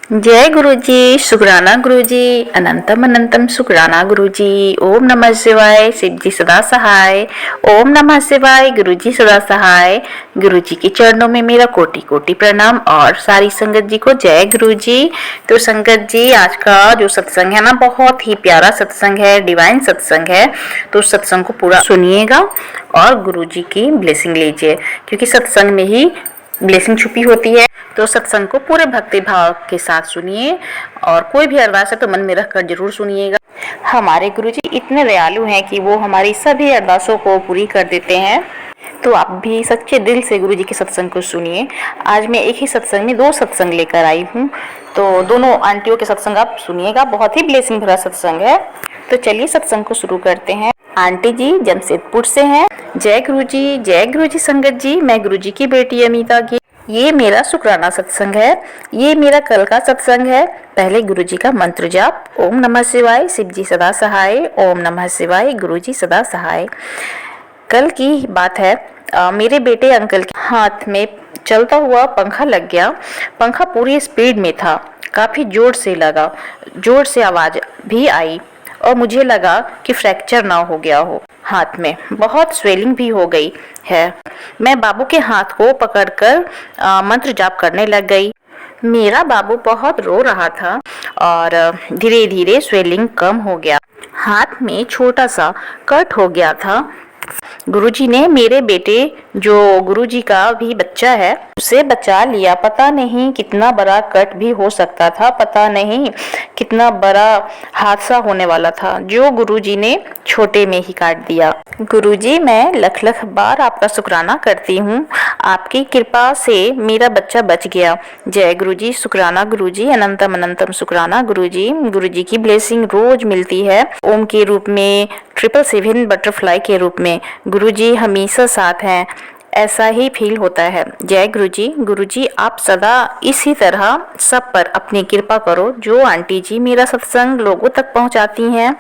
जय गुरुजी, शुक्राना गुरुजी, अनंतम अनंतम शुक्राना गुरुजी। ओम नमः शिवाय, शिव जी सदा सहाय। ओम नमः शिवाय, गुरुजी सदा सहाय। गुरुजी के चरणों में मेरा कोटि कोटि प्रणाम और सारी संगत जी को जय गुरुजी। तो संगत जी, आज का जो सत्संग है ना, बहुत ही प्यारा सत्संग है, डिवाइन सत्संग है। तो सत्संग को पूरा सुनिएगा और गुरुजी की ब्लेसिंग लीजिए, क्योंकि सत्संग में ही ब्लेसिंग छुपी होती है। तो सत्संग को पूरे भक्ति भाव के साथ सुनिए और कोई भी अरदास है तो मन में रखकर जरूर सुनिएगा। हमारे गुरुजी इतने दयालु हैं कि वो हमारी सभी अरदासों को पूरी कर देते हैं। तो आप भी सच्चे दिल से गुरुजी के सत्संग को सुनिए। आज मैं एक ही सत्संग में 2 सत्संग लेकर आई हूँ, तो दोनों आंटियों के सत्संग आप सुनिएगा। बहुत ही ब्लेसिंग भरा सत्संग है। तो चलिए सत्संग को शुरू करते हैं। आंटी जी जमशेदपुर से हैं। जय गुरुजी संगत जी। मैं गुरुजी की बेटी अमिता की। ये मेरा शुक्राना सत्संग है। ये मेरा कल का सत्संग है। पहले गुरुजी का मंत्र जाप, ओम नमः शिवाय, शिव जी सदा सहाय। ओम नमः शिवाय, गुरुजी सदा सहाय। कल की बात है, मेरे बेटे अंकल के हाथ में चलता हुआ पंखा लग गया। पंखा पूरी स्पीड में था, काफी जोर से लगा, जोर से आवाज भी आई और मुझे लगा कि फ्रैक्चर ना हो गया हो। हाथ में बहुत स्वेलिंग भी हो गई है। मैं बाबू के हाथ को पकड़कर मंत्र जाप करने लग गई। मेरा बाबू बहुत रो रहा था और धीरे धीरे स्वेलिंग कम हो गया। हाथ में छोटा सा कट हो गया था। गुरुजी ने मेरे बेटे, जो गुरुजी का भी बच्चा है, उसे बचा लिया। पता नहीं कितना बड़ा कट भी हो सकता था, पता नहीं कितना बड़ा हादसा होने वाला था, जो गुरुजी ने छोटे में ही काट दिया। गुरुजी, मैं लख लख बार आपका शुक्राना करती हूँ। आपकी कृपा से मेरा बच्चा बच गया। जय गुरुजी, शुक्राना गुरुजी, अनंतम अनंतम शुक्राना गुरुजी। गुरुजी की ब्लेसिंग रोज मिलती है, ओम के रूप में, 777 बटरफ्लाई के रूप में। गुरुजी हमेशा साथ हैं, ऐसा ही फील होता है। जय गुरुजी आप सदा इसी तरह सब पर अपनी कृपा करो। जो आंटी जी मेरा सत्संग लोगों तक पहुंचाती हैं,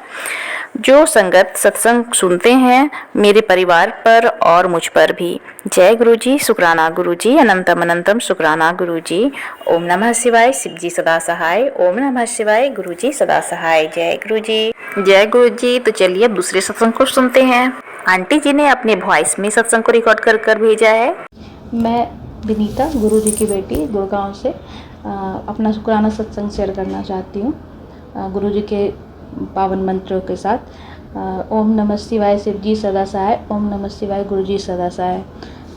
जो संगत सत्संग सुनते हैं, मेरे परिवार पर और मुझ पर भी। जय गुरुजी, शुक्राना गुरुजी, अनंतम अनंतम शुक्राना गुरुजी। ओम नमः शिवाय, शिव जी सदा सहाय। ओम नमः शिवाय, गुरुजी सदा सहाय। जय गुरुजी। तो चलिए अब दूसरे सत्संग को सुनते हैं। आंटी जी ने अपने वॉइस में सत्संग को रिकॉर्ड कर कर भेजा है। मैं विनीता, गुरुजी की बेटी, गुड़गांव से अपना शुक्राना सत्संग शेयर करना चाहती हूँ गुरुजी के पावन मंत्रों के साथ। ओम नमः शिवाय, शिव जी सदा सहाय। ओम नमः शिवाय, गुरुजी सदा सहाय।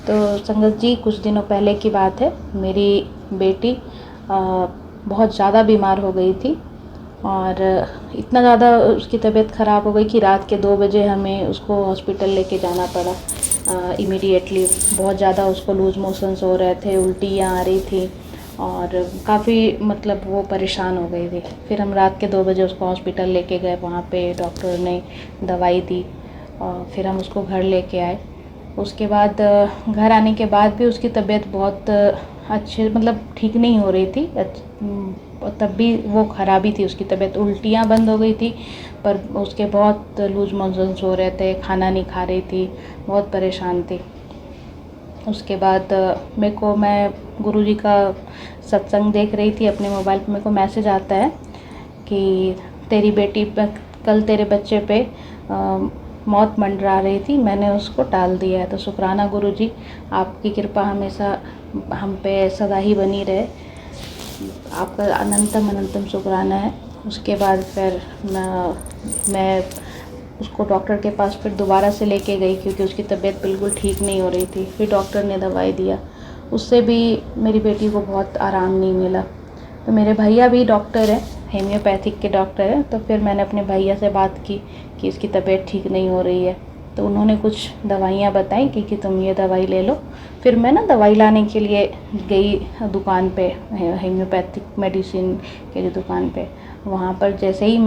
तो संगत जी, कुछ दिनों पहले की बात है। मेरी बेटी बहुत ज़्यादा बीमार हो गई थी और इतना ज़्यादा उसकी तबीयत ख़राब हो गई कि रात के 2 बजे हमें उसको हॉस्पिटल लेके जाना पड़ा इमीडिएटली। बहुत ज़्यादा उसको लूज़ मोशंस हो रहे थे, उल्टियाँ आ रही थी और काफ़ी मतलब वो परेशान हो गई थी। फिर हम रात के 2 बजे उसको हॉस्पिटल लेके गए। वहाँ पे डॉक्टर ने दवाई दी और फिर हम उसको घर लेके आए। उसके बाद घर आने के बाद भी उसकी तबीयत बहुत अच्छे मतलब ठीक नहीं हो रही थी। तब भी वो ख़राबी थी उसकी तबीयत। उल्टियाँ बंद हो गई थी पर उसके बहुत लूज मोशंस हो रहे थे, खाना नहीं खा रही थी, बहुत परेशान थी। उसके बाद मैं गुरुजी का सत्संग देख रही थी अपने मोबाइल पे। मेरे को मैसेज आता है कि तेरी बेटी कल तेरे बच्चे पे मौत मंडरा रही थी, मैंने उसको टाल दिया है। तो शुक्राना गुरुजी, आपकी कृपा हमेशा हम पे सदा ही बनी रहे। आपका अनंतम अनंतम शुक्राना है। उसके बाद फिर मैं उसको डॉक्टर के पास फिर दोबारा से लेके गई, क्योंकि उसकी तबीयत बिल्कुल ठीक नहीं हो रही थी। फिर डॉक्टर ने दवाई दिया, उससे भी मेरी बेटी को बहुत आराम नहीं मिला। तो मेरे भैया भी डॉक्टर हैं, हेमियोपैथिक के डॉक्टर हैं। तो फिर मैंने अपने भैया से बात की कि इसकी तबीयत ठीक नहीं हो रही है। तो उन्होंने कुछ दवाइयाँ बताई कि तुम ये दवाई ले लो। फिर मैं ना दवाई लाने के लिए गई दुकान पे, हेमियोपैथिक मेडिसिन के जो दुकान पे। वहाँ पर जैसे ही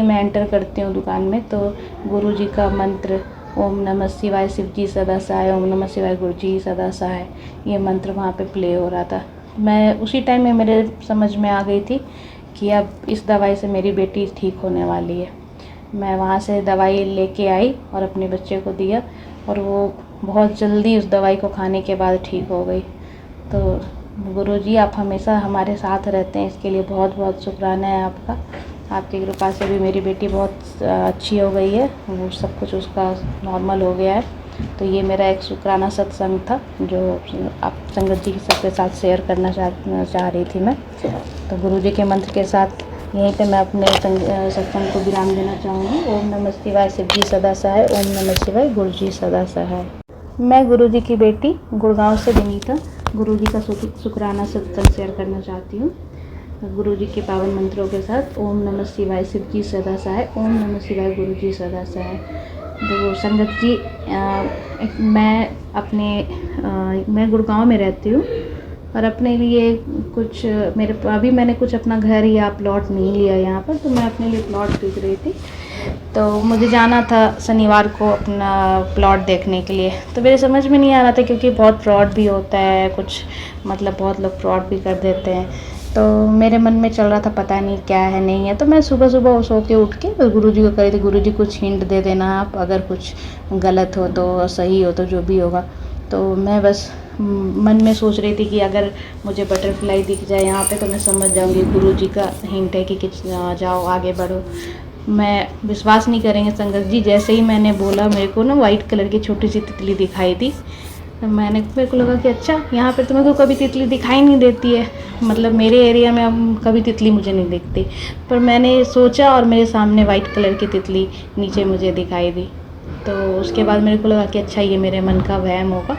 मैं एंटर करती हूँ दुकान में, तो गुरुजी का मंत्र ओम नमः शिवाय, शिव जी सदा सहाय। ओम नमः शिवाय, गुरुजी सदा सहाय, ये मंत्र वहाँ पे प्ले हो रहा था। मैं उसी टाइम में मेरे समझ में आ गई थी कि अब इस दवाई से मेरी बेटी ठीक होने वाली है। मैं वहाँ से दवाई लेके आई और अपने बच्चे को दिया और वो बहुत जल्दी उस दवाई को खाने के बाद ठीक हो गई। तो गुरुजी आप हमेशा हमारे साथ रहते हैं, इसके लिए बहुत बहुत शुक्राना है आपका। आपकी कृपा से भी मेरी बेटी बहुत अच्छी हो गई है, वो सब कुछ उसका नॉर्मल हो गया है। तो ये मेरा एक शुक्राना सत्संग था जो आप संगत जी सबके साथ शेयर करना चाह रही थी मैं। तो गुरुजी के मंत्र के साथ यहीं पे मैं अपने सत्संग को विराम देना चाहूँगी। ओम नमः शिवाय, शिव जी सदा सहाय। ओम नमः शिवाय, गुरु जी सदा सहाय। मैं गुरुजी की बेटी गुड़गांव से विनीता गुरुजी का शुक्राना सत्संग शेयर करना चाहती हूँ। गुरुजी के पावन मंत्रों के साथ ओम नमः शिवाय, शिव जी सदा सहाय। ओम नमः शिवाय, गुरु जी सदा सहाय। तो संगत जी मैं गुड़गांव में रहती हूँ और अपने लिए कुछ अभी मैंने कुछ अपना घर या प्लॉट नहीं लिया यहाँ पर, तो मैं अपने लिए प्लॉट देख रही थी। तो मुझे जाना था शनिवार को अपना प्लॉट देखने के लिए। तो मेरे समझ में नहीं आ रहा था क्योंकि बहुत फ्रॉड भी होता है, कुछ मतलब बहुत लोग फ्रॉड भी कर देते हैं। तो मेरे मन में चल रहा था पता नहीं क्या है नहीं है। तो मैं सुबह सुबह सो के उठ के गुरुजी को कही थी, गुरुजी कुछ हिंट दे देना आप, अगर कुछ गलत हो तो, सही हो तो, जो भी होगा। तो मैं बस मन में सोच रही थी कि अगर मुझे बटरफ्लाई दिख जाए यहाँ पे तो मैं समझ जाऊँगी गुरुजी का हिंट है कि जाओ आगे बढ़ो। मैं विश्वास नहीं करेंगे संगत जी, जैसे ही मैंने बोला मेरे को ना वाइट कलर की छोटी सी तितली दिखाई थी। तो मेरे को लगा कि अच्छा यहाँ पर तो मेरे को कभी तितली दिखाई नहीं देती है, मतलब मेरे एरिया में अब कभी तितली मुझे नहीं दिखती। पर मैंने सोचा और मेरे सामने वाइट कलर की तितली नीचे मुझे दिखाई दी। तो उसके बाद मेरे को लगा कि अच्छा ये मेरे मन का वहम होगा,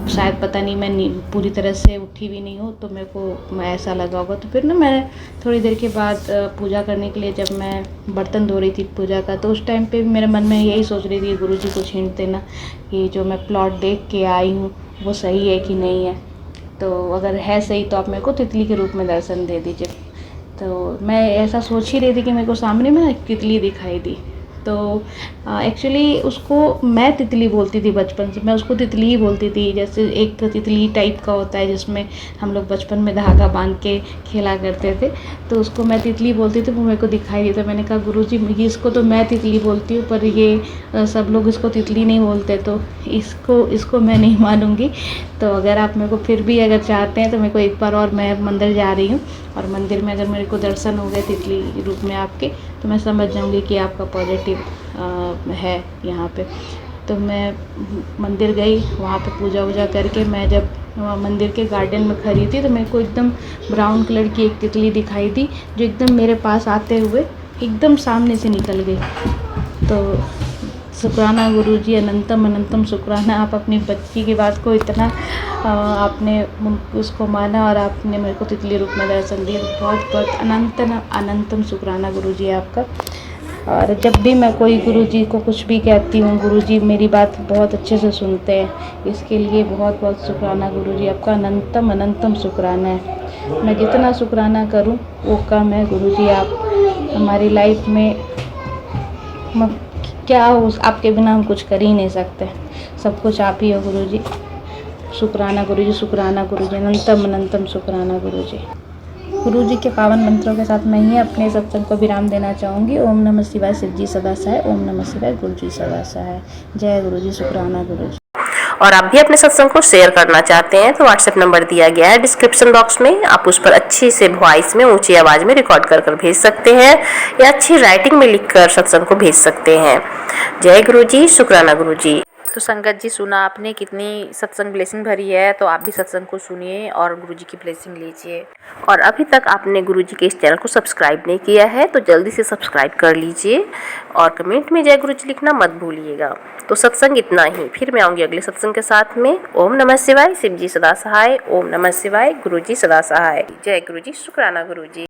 शायद पता नहीं मैं पूरी तरह से उठी भी नहीं हूँ तो मेरे को ऐसा लगा होगा। तो फिर ना मैं थोड़ी देर के बाद पूजा करने के लिए जब मैं बर्तन धो रही थी पूजा का, तो उस टाइम पे मेरे मन में यही सोच रही थी गुरुजी कुछ हिंट देना कि जो मैं प्लॉट देख के आई हूँ वो सही है कि नहीं है। तो अगर है सही तो आप मेरे को तितली के रूप में दर्शन दे दीजिए। तो मैं ऐसा सोच ही रही थी कि मेरे को सामने में एक तितली दिखाई दी। तो एक्चुअली उसको मैं तितली बोलती थी बचपन से, मैं उसको तितली ही बोलती थी। जैसे एक तितली टाइप का होता है जिसमें हम लोग बचपन में धागा बांध के खेला करते थे, तो उसको मैं तितली बोलती थी। वो मेरे को दिखाई दी तो मैंने कहा गुरुजी इसको तो मैं तितली बोलती हूँ पर ये सब लोग इसको तितली नहीं बोलते, तो इसको मैं नहीं मानूँगी। तो अगर आप मेरे को फिर भी अगर चाहते हैं तो मेरे को एक बार और, मैं मंदिर जा रही हूँ और मंदिर में अगर मेरे को दर्शन हो गए तितली रूप में आपके, तो मैं समझ जाऊँगी कि आपका पॉजिटिव है यहाँ पे। तो मैं मंदिर गई, वहाँ पे पूजा वूजा करके मैं जब मंदिर के गार्डन में खड़ी थी तो मेरे को एकदम ब्राउन कलर की एक तितली दिखाई दी जो एकदम मेरे पास आते हुए एकदम सामने से निकल गई। तो शुक्राना गुरुजी, अनंतम अनंतम शुक्राना, आप अपनी बच्ची की बात को इतना आपने उसको माना और आपने मेरे को तितली रूप में दर्शन दिया। बहुत बहुत अनंतम शुक्राना गुरुजी आपका। और जब भी मैं कोई गुरुजी को कुछ भी कहती हूँ, गुरुजी मेरी बात बहुत अच्छे से सुनते हैं, इसके लिए बहुत बहुत शुक्राना गुरुजी आपका। अनंतम अनंतम शुक्राना है। मैं जितना शुक्राना करूँ वो कम है गुरुजी। आप हमारी लाइफ में क्या हो, आपके बिना हम कुछ कर ही नहीं सकते, सब कुछ आप ही हो गुरुजी। शुक्राना गुरुजी, शुक्राना गुरुजी, अनंतम अनंतम शुक्राना गुरुजी। गुरुजी के पावन मंत्रों के साथ मैं ही अपने सत्संग को विराम देना चाहूँगी। ओम नमः शिवाय, शिव जी सदा सहाय। ओम नमः शिवाय, गुरु जी सदा सहाय। जय गुरुजी, शुक्राना गुरुजी। और आप भी अपने सत्संग को शेयर करना चाहते हैं तो व्हाट्सएप नंबर दिया गया है डिस्क्रिप्शन बॉक्स में, आप उस पर अच्छी से वॉइस में ऊंची आवाज में रिकॉर्ड कर भेज सकते हैं या अच्छी राइटिंग में लिखकर सत्संग को भेज सकते हैं। जय गुरुजी, शुक्राना गुरुजी। तो संगत जी, सुना आपने कितनी सत्संग ब्लेसिंग भरी है, तो आप भी सत्संग को सुनिए और गुरुजी की ब्लेसिंग लीजिए। और अभी तक आपने गुरुजी के इस चैनल को सब्सक्राइब नहीं किया है तो जल्दी से सब्सक्राइब कर लीजिए और कमेंट में जय गुरुजी लिखना मत भूलिएगा। तो सत्संग इतना ही, फिर मैं आऊँगी अगले सत्संग के साथ में। ओम नमः शिवाय, शिव जी सदा सहाय। ओम नमः शिवाय, गुरुजी सदा सहाय। जय गुरुजी, शुक्राना गुरुजी।